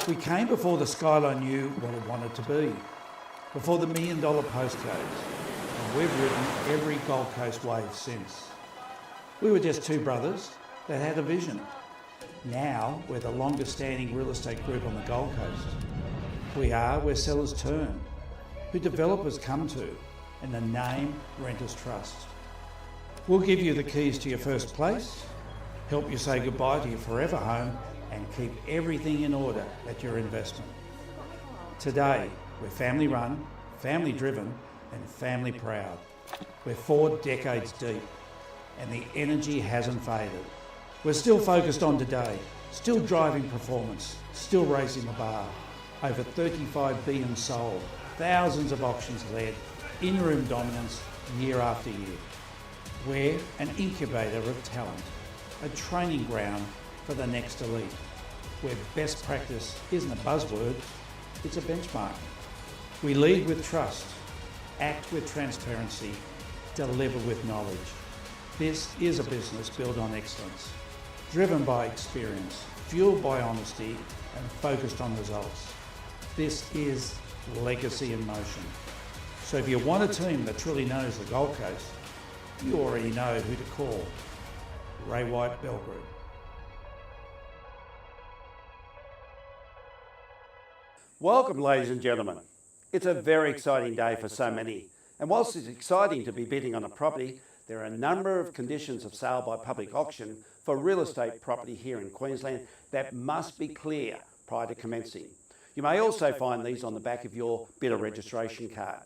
We came before the skyline knew what it wanted to be, before the $1 million postcodes, and we've ridden every Gold Coast wave since. We were just two brothers that had a vision. Now we're the longest standing real estate group on the Gold Coast. We are where sellers turn, who developers come to, and the name renters trust. We'll give you the keys to your first place, help you say goodbye to your forever home, and keep everything in order at your investment. Today, we're family run, family driven, and family proud. We're 4 decades deep, and the energy hasn't faded. We're still focused on today, still driving performance, still raising the bar. Over 35 billion sold, thousands of auctions led, in-room dominance year after year. We're an incubator of talent, a training ground for the next elite, where best practice isn't a buzzword, it's a benchmark. We lead with trust, act with transparency, deliver with knowledge. This is a business built on excellence, driven by experience, fueled by honesty, and focused on results. This is legacy in motion. So if you want a team that truly knows the Gold Coast, you already know who to call. Ray White Bell Group. Welcome, ladies and gentlemen. It's a very exciting day for so many. And whilst it's exciting to be bidding on a property, there are a number of conditions of sale by public auction for real estate property here in Queensland that must be clear prior to commencing. You may also find these on the back of your bidder registration card.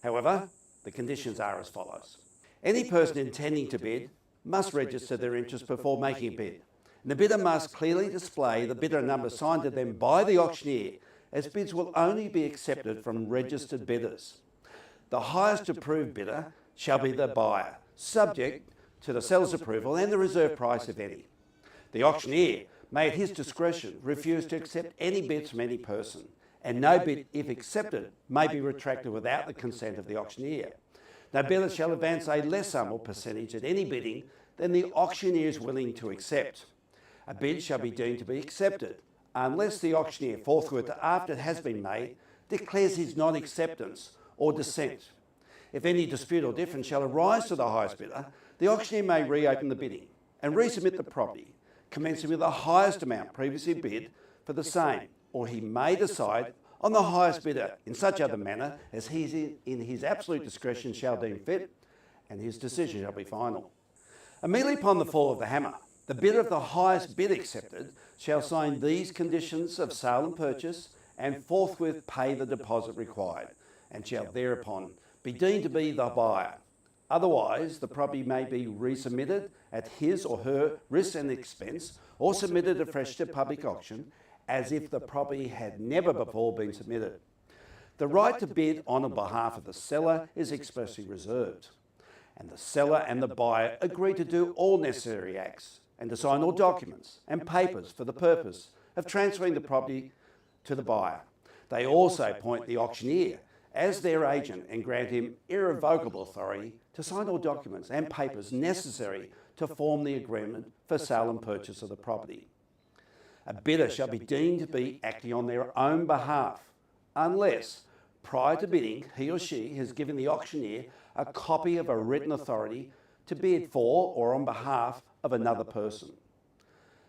However, the conditions are as follows. Any person intending to bid must register their interest before making a bid. And the bidder must clearly display the bidder number signed to them by the auctioneer, as bids will only be accepted from registered bidders. The highest approved bidder shall be the buyer, subject to the seller's approval and the reserve price, if any. The auctioneer may at his discretion refuse to accept any bids from any person, and no bid, if accepted, may be retracted without the consent of the auctioneer. No bidder shall advance a less sum or percentage at any bidding than the auctioneer is willing to accept. A bid shall be deemed to be accepted unless the auctioneer forthwith, after it has been made, declares his non-acceptance or dissent. If any dispute or difference shall arise to the highest bidder, the auctioneer may reopen the bidding and resubmit the property, commencing with the highest amount previously bid for the same, or he may decide on the highest bidder in such other manner as he in his absolute discretion shall deem fit, and his decision shall be final. Immediately upon the fall of the hammer, the bidder of the highest bid accepted shall sign these conditions of sale and purchase and forthwith pay the deposit required, and shall thereupon be deemed to be the buyer. Otherwise, the property may be resubmitted at his or her risk and expense, or submitted afresh to public auction as if the property had never before been submitted. The right to bid on behalf of the seller is expressly reserved, and the seller and the buyer agree to do all necessary acts and to sign all documents and papers for the purpose of transferring the property to the buyer. They also appoint the auctioneer as their agent and grant him irrevocable authority to sign all documents and papers necessary to form the agreement for sale and purchase of the property. A bidder shall be deemed to be acting on their own behalf unless, prior to bidding, he or she has given the auctioneer a copy of a written authority to bid for or on behalf of another person.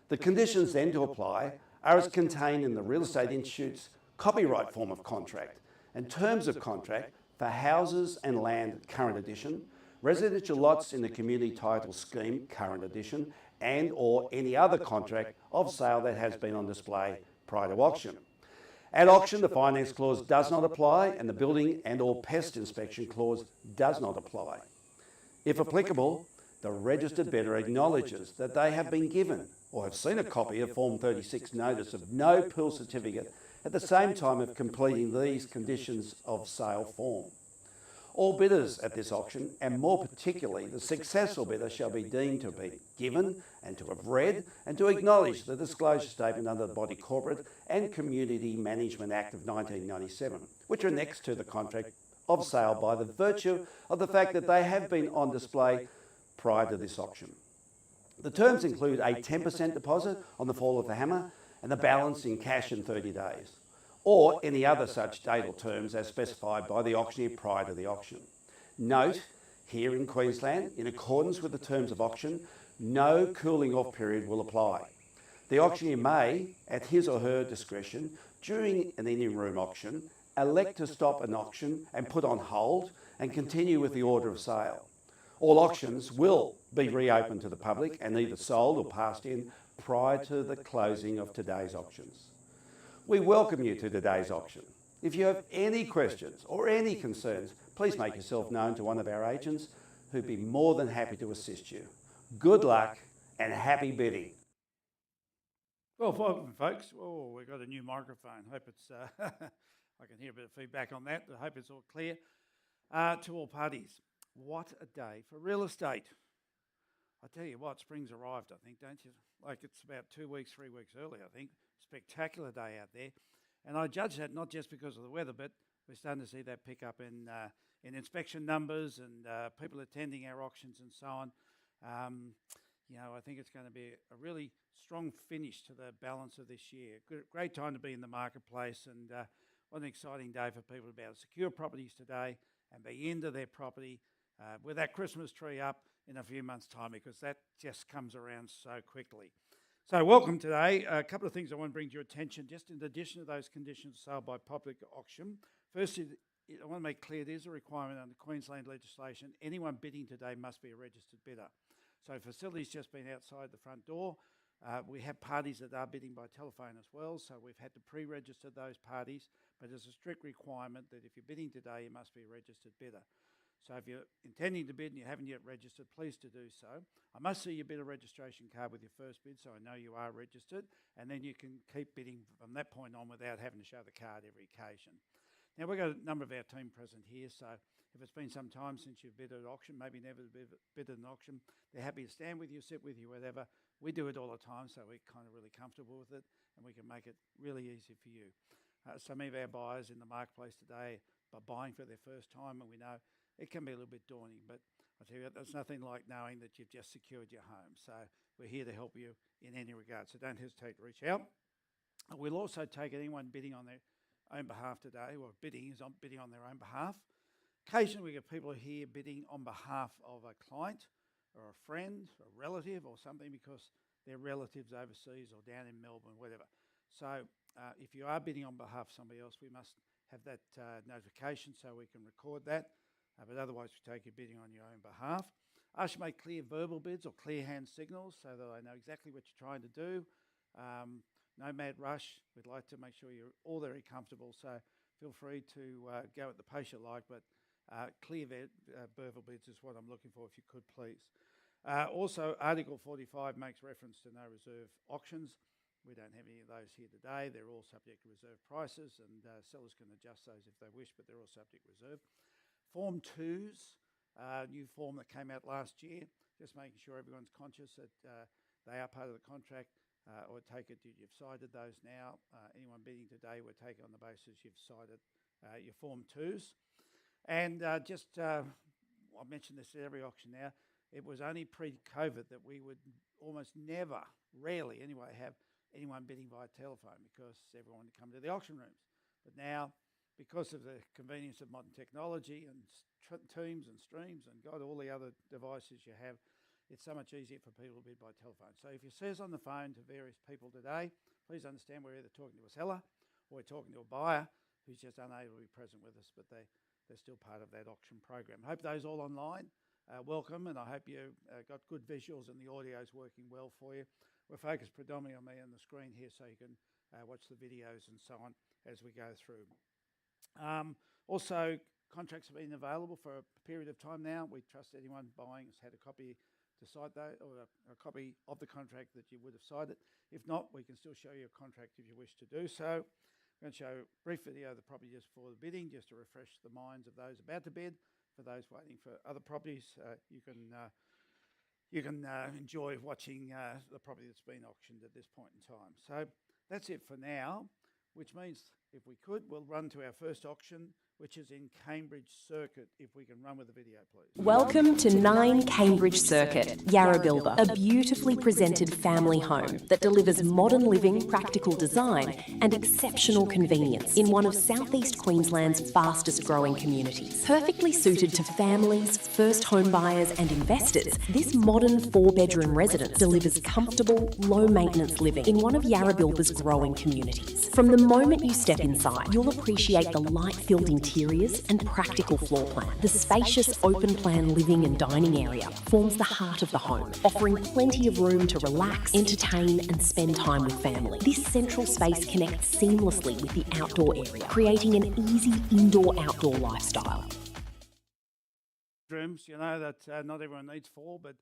The conditions then to apply are as contained in the Real Estate Institute's copyright form of contract and terms of contract for houses and land current edition, residential lots in the Community Title Scheme current edition, and or any other contract of sale that has been on display prior to auction. At auction, the finance clause does not apply, and the building and or pest inspection clause does not apply. If applicable, the registered bidder acknowledges that they have been given or have seen a copy of Form 36 Notice of No Pool Certificate at the same time of completing these conditions of sale form. All bidders at this auction, and more particularly the successful bidder, shall be deemed to be given and to have read and to acknowledge the disclosure statement under the Body Corporate and Community Management Act of 1997, which are annexed to the contract of sale by the virtue of the fact that they have been on display prior to this auction. The terms include a 10% deposit on the fall of the hammer and the balance in cash in 30 days, or any other such date or terms as specified by the auctioneer prior to the auction. Note, here in Queensland, in accordance with the terms of auction, no cooling off period will apply. The auctioneer may, at his or her discretion, during an in-room auction, elect to stop an auction and put on hold and continue with the order of sale. All auctions will be reopened to the public and either sold or passed in prior to the closing of today's auctions. We welcome you to today's auction. If you have any questions or any concerns, please make yourself known to one of our agents who'd be more than happy to assist you. Good luck and happy bidding. Well, welcome, folks. Oh, we've got a new microphone. Hope it's, I can hear a bit of feedback on that. I hope it's all clear. To all parties, what a day for real estate. I tell you what, spring's arrived, I think, don't you? Like it's about 2 weeks, 3 weeks early, I think. Spectacular day out there. And I judge that not just because of the weather, but we're starting to see that pick up in inspection numbers and people attending our auctions and so on. I think it's going to be a really strong finish to the balance of this year. Great time to be in the marketplace, and what an exciting day for people to be able to secure properties today and be into their property with that Christmas tree up in a few months' time, because that just comes around so quickly. So welcome today. A couple of things I want to bring to your attention, just in addition to those conditions of sale by public auction. Firstly, I want to make clear there's a requirement under Queensland legislation. Anyone bidding today must be a registered bidder. So facilities just been outside the front door. We have parties that are bidding by telephone as well, so we've had to pre-register those parties, but there's a strict requirement that if you're bidding today, you must be a registered bidder. So if you're intending to bid and you haven't yet registered, please to do so. I must see your bidder registration card with your first bid, so I know you are registered, and then you can keep bidding from that point on without having to show the card every occasion. Now, we've got a number of our team present here, so if it's been some time since you've bid at an auction, maybe never bid at an auction, they're happy to stand with you, sit with you, whatever. We do it all the time, so we're kind of really comfortable with it, and we can make it really easy for you. So many of our buyers in the marketplace today are buying for their first time, and we know it can be a little bit daunting, but I tell you what, there's nothing like knowing that you've just secured your home. So we're here to help you in any regard, so don't hesitate to reach out. We'll also take anyone bidding on their own behalf today, or bidding on their own behalf. Occasionally we get people here bidding on behalf of a client or a friend or a relative or something, because their relatives overseas or down in Melbourne, whatever. So if you are bidding on behalf of somebody else, we must have that notification so we can record that. But otherwise, we take your bidding on your own behalf. Ask you to make clear verbal bids or clear hand signals so that I know exactly what you're trying to do. No mad rush. We'd like to make sure you're all very comfortable, so feel free to go at the pace you like, but clear verbal bids is what I'm looking for, if you could please. Also, Article 45 makes reference to no reserve auctions. We don't have any of those here today. They're all subject to reserve prices, and sellers can adjust those if they wish, but they're all subject to reserve. Form 2s, new form that came out last year, just making sure everyone's conscious that they are part of the contract, or take it that you've cited those now. Anyone bidding today, we're taking on the basis you've cited your Form 2s. And I mention this at every auction now, it was only pre-COVID that we would almost never, rarely anyway, have anyone bidding via telephone, because everyone would come to the auction rooms. But now, because of the convenience of modern technology and Teams and Streams and God, all the other devices you have, it's so much easier for people to bid by telephone. So if you see us on the phone to various people today, please understand we're either talking to a seller or we're talking to a buyer who's just unable to be present with us, but they're still part of that auction program. I hope those all online. Welcome, and I hope you got good visuals and the audio is working well for you. We're focused predominantly on me on the screen here, so you can watch the videos and so on as we go through. Also, contracts have been available for a period of time now. We trust anyone buying has had a copy to cite that, or a copy of the contract that you would have cited. If not, we can still show you a contract if you wish to do so. I'm going to show a brief video of the property just for the bidding, just to refresh the minds of those about to bid. For those waiting for other properties, you can enjoy watching the property that's been auctioned at this point in time. So that's it for now, which means if we could, we'll run to our first auction, which is in Cambridge Circuit. If we can run with the video, please. Welcome to 9 Cambridge Circuit, Yarrabilba, a beautifully presented family home that delivers modern living, practical design and exceptional convenience in one of southeast Queensland's fastest growing communities. Perfectly suited to families, first home buyers and investors, this modern 4-bedroom residence delivers comfortable, low maintenance living in one of Yarrabilba's growing communities. From the moment you step inside, you'll appreciate the light-filled interiors and practical floor plan. The spacious open-plan living and dining area forms the heart of the home, offering plenty of room to relax, entertain and spend time with family. This central space connects seamlessly with the outdoor area, creating an easy indoor-outdoor lifestyle. Rooms, you know, that not everyone needs 4, but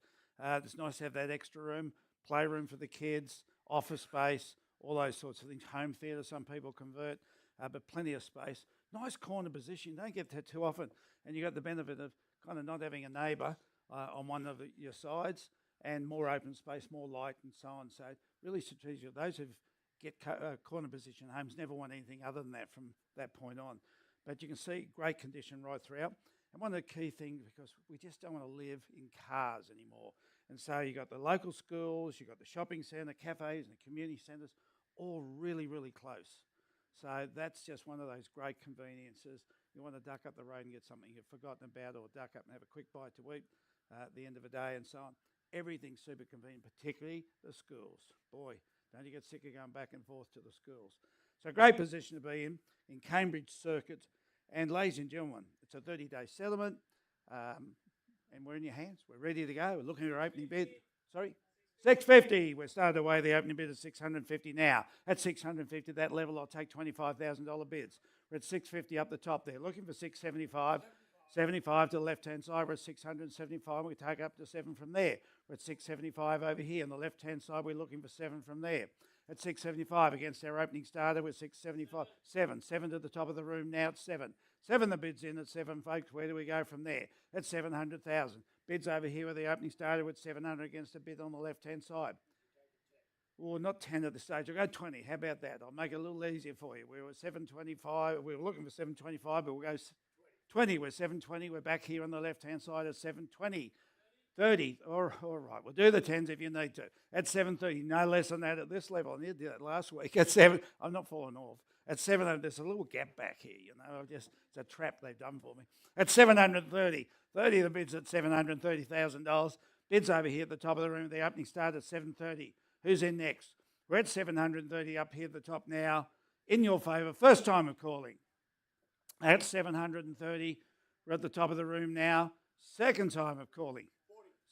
it's nice to have that extra room, playroom for the kids, office space, all those sorts of things. Home theatre, some people convert, but plenty of space. Nice corner position. You don't get that too often, and you got the benefit of kind of not having a neighbour on one of your sides, and more open space, more light, and so on. So really strategic. Those who get corner position homes never want anything other than that from that point on. But you can see great condition right throughout. And one of the key things, because we just don't want to live in cars anymore. And so you got the local schools, you got the shopping centre, cafes, and the community centres, all really, really close. So that's just one of those great conveniences. You want to duck up the road and get something you've forgotten about, or duck up and have a quick bite to eat at the end of the day and so on. Everything's super convenient, particularly the schools. Boy, don't you get sick of going back and forth to the schools. So great position to be in Cambridge Circuit. And ladies and gentlemen, it's a 30-day settlement, and we're in your hands. We're ready to go. We're looking at our opening bid. Sorry? 650. We're started away. The opening bid is 650 now. At 650, that level, I'll take $25,000 bids. We're at 650 up the top there. Looking for 675. 75 to the left-hand side. We're at 675. We take up to 7 from there. We're at 675 over here. On the left-hand side, we're looking for 7 from there. At 675 against our opening starter, we're 675. 7 to the top of the room now. It's 7. 7 the bids in at 7, folks. Where do we go from there? At 700,000. Bids over here with the opening starter with 700 against a bid on the left-hand side. Well, not 10 at this stage. I'll go 20. How about that? I'll make it a little easier for you. We were 725. We were looking for 725, but we'll go 20. We're 720. We're back here on the left-hand side at 720. 30. All right. We'll do the 10s if you need to. At 730. No less than that at this level. I did that last week. At 7. I'm not falling off. At 700, there's a little gap back here, you know. It's a trap they've done for me. At 730. 30 the bids at $730,000. Bids over here at the top of the room. The opening start at 730. Who's in next? We're at 730 up here at the top now. In your favour. First time of calling. At 730. We're at the top of the room now. Second time of calling.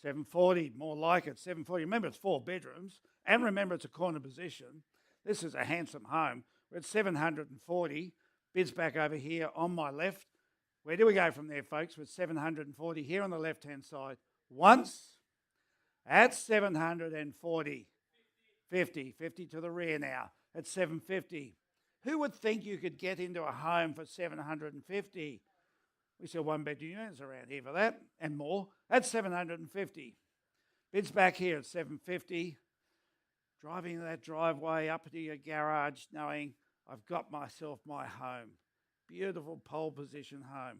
740. More like it. 740. Remember, it's 4 bedrooms. And remember, it's a corner position. This is a handsome home. We're at 740. Bids back over here on my left. Where do we go from there, folks? With 740 here on the left-hand side. Once. At 740. 50 to the rear now. At 750. Who would think you could get into a home for 750? We sell 1-bedroom units around here for that and more. At 750. Bids back here at 750. Driving that driveway up to your garage knowing I've got myself my home. Beautiful pole position home.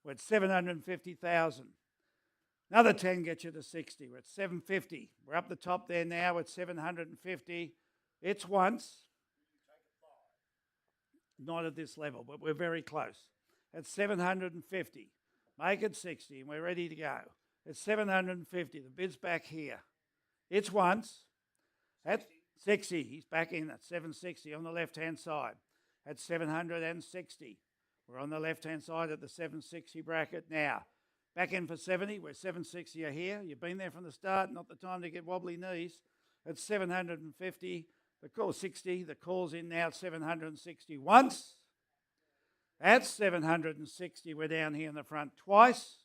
We're at 750,000. Another 10 gets you to 60. We're at 750. We're up the top there now at 750. It's once. Not at this level, but we're very close. At 750. Make it 60 and we're ready to go. At 750. The bid's back here. It's once. At 60. He's back in at 760 on the left-hand side. At 760. We're on the left-hand side at the 760 bracket now. Back in for 70. We're 760 here. You've been there from the start. Not the time to get wobbly knees. At 750. The call 60. The call's in now at 760 once. At 760. We're down here in the front twice.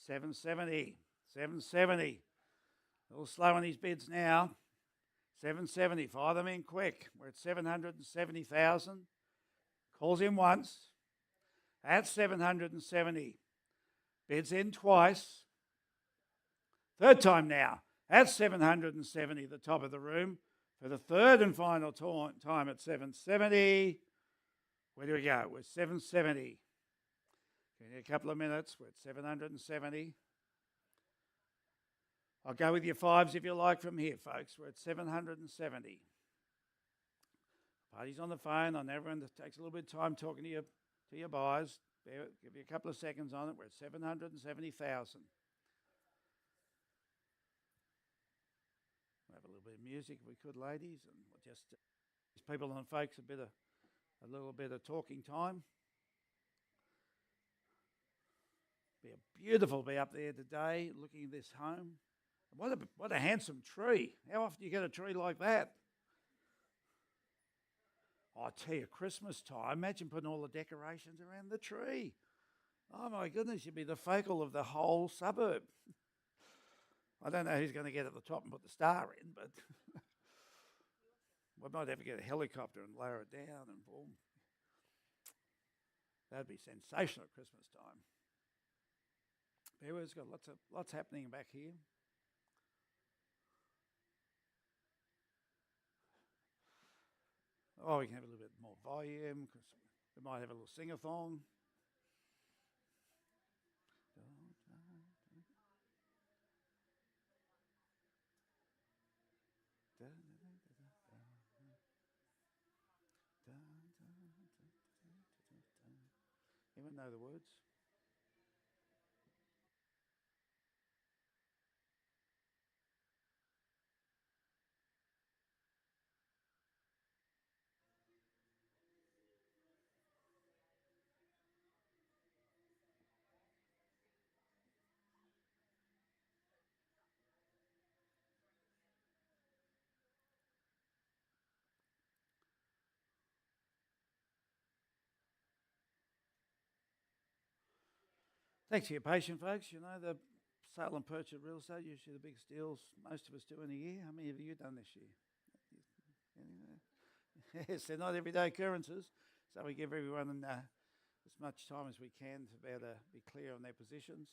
770. 770. A little slow on these bids now. 770. Fire them in quick. We're at 770,000. Calls in once. At 770. Bids in twice. Third time now. At 770, the top of the room. For the third and final time at 770. Where do we go? We're 770. In a couple of minutes, we're at 770. I'll go with your fives if you like from here, folks. We're at 770. Party's on the phone. I know everyone takes a little bit of time talking to your buyers. Give you a couple of seconds on it. We're at 770,000. We'll have a little bit of music if we could, ladies, and we'll just give people and folks a little bit of talking time. Be beautiful to be up there today looking at this home. What a handsome tree. How often do you get a tree like that? Oh, I tell you, Christmas time, imagine putting all the decorations around the tree. Oh my goodness, you'd be the focal of the whole suburb. I don't know who's going to get at the top and put the star in, but we might have to get a helicopter and lower it down and boom. That'd be sensational at Christmas time. Everyone's got lots happening back here. Oh, we can have a little bit more volume because we might have a little sing-a-thong. Anyone know the words? Thanks for your patience, folks. You know, the sale and purchase of real estate, usually the biggest deals most of us do in a year. How many have you done this year? Yes, they're not everyday occurrences, so we give everyone as much time as we can to be able to be clear on their positions.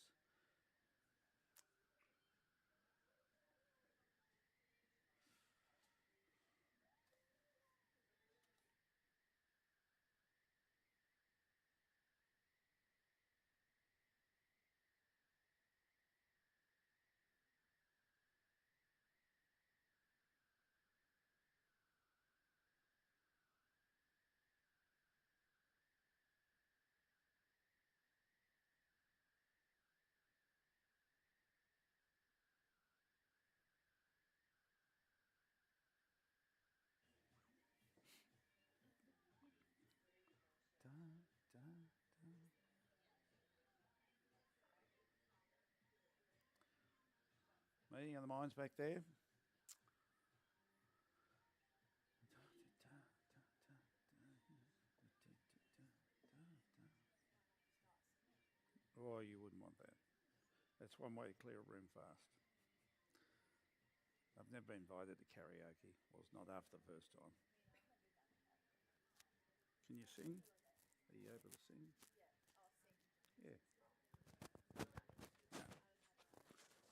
Meeting of the minds back there. Oh, you wouldn't want that. That's one way to clear a room fast. I've never been invited to karaoke. Well, it's not after the first time. Can you sing? Are you able to sing? Yeah, I'll sing. Yeah.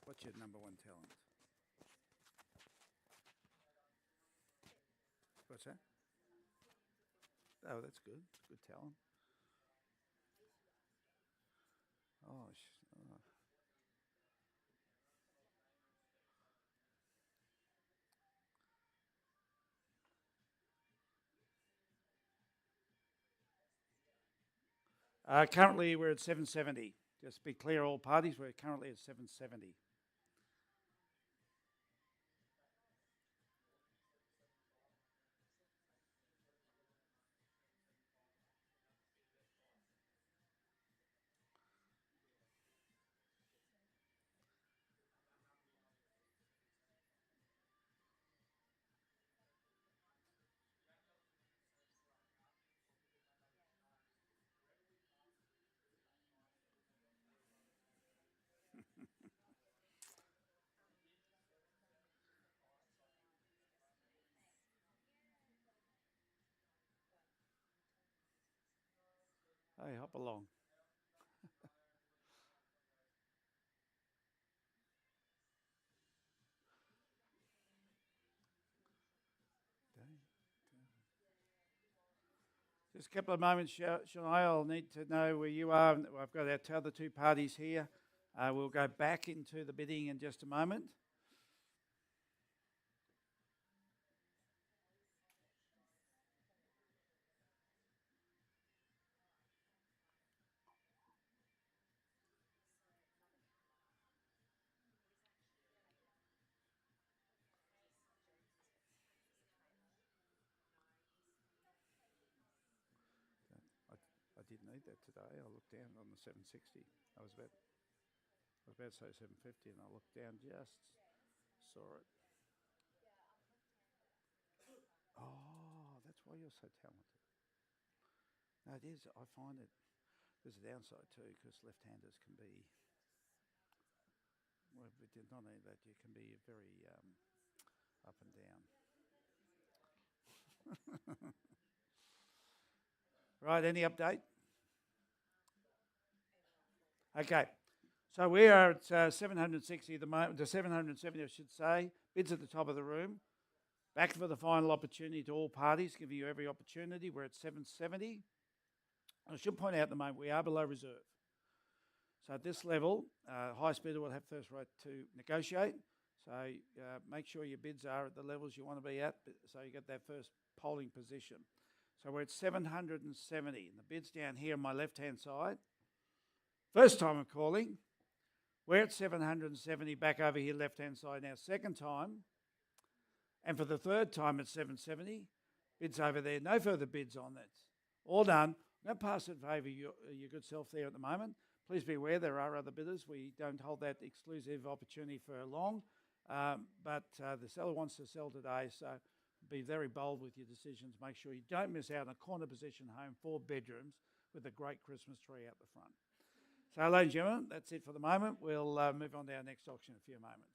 What's your number one talent? What's that? Oh, that's good. It's good talent. Oh, currently, we're at 770. Just to be clear, all parties, we're currently at 770. Hey, hop along. Just a couple of moments, Shania. I'll need to know where you are. I've got our other two parties here. We'll go back into the bidding in just a moment. I didn't need that today. I looked down on the 760. I was about to say 750, and I looked down, just saw it. Oh, that's why you're so talented. No, it is. I find it. There's a downside too, because left-handers can be. Well, not only that, you can be very up and down. Right, any update? Okay, so we are at 760 at the moment, to 770 I should say. Bids at the top of the room. Back for the final opportunity to all parties, giving you every opportunity. We're at 770. I should point out at the moment we are below reserve. So at this level, highest bidder will have first right to negotiate. So make sure your bids are at the levels you want to be at, so you get that first polling position. So we're at 770, and the bid's down here on my left-hand side. First time I'm calling. We're at 770, back over here, left-hand side now. Second time, and for the third time at 770, bids over there. No further bids on that. All done. I'm going to pass it over your good self there at the moment. Please be aware there are other bidders. We don't hold that exclusive opportunity for long, but the seller wants to sell today, so be very bold with your decisions. Make sure you don't miss out on a corner position home, 4 bedrooms with a great Christmas tree out the front. So, ladies and gentlemen, that's it for the moment. We'll move on to our next auction in a few moments.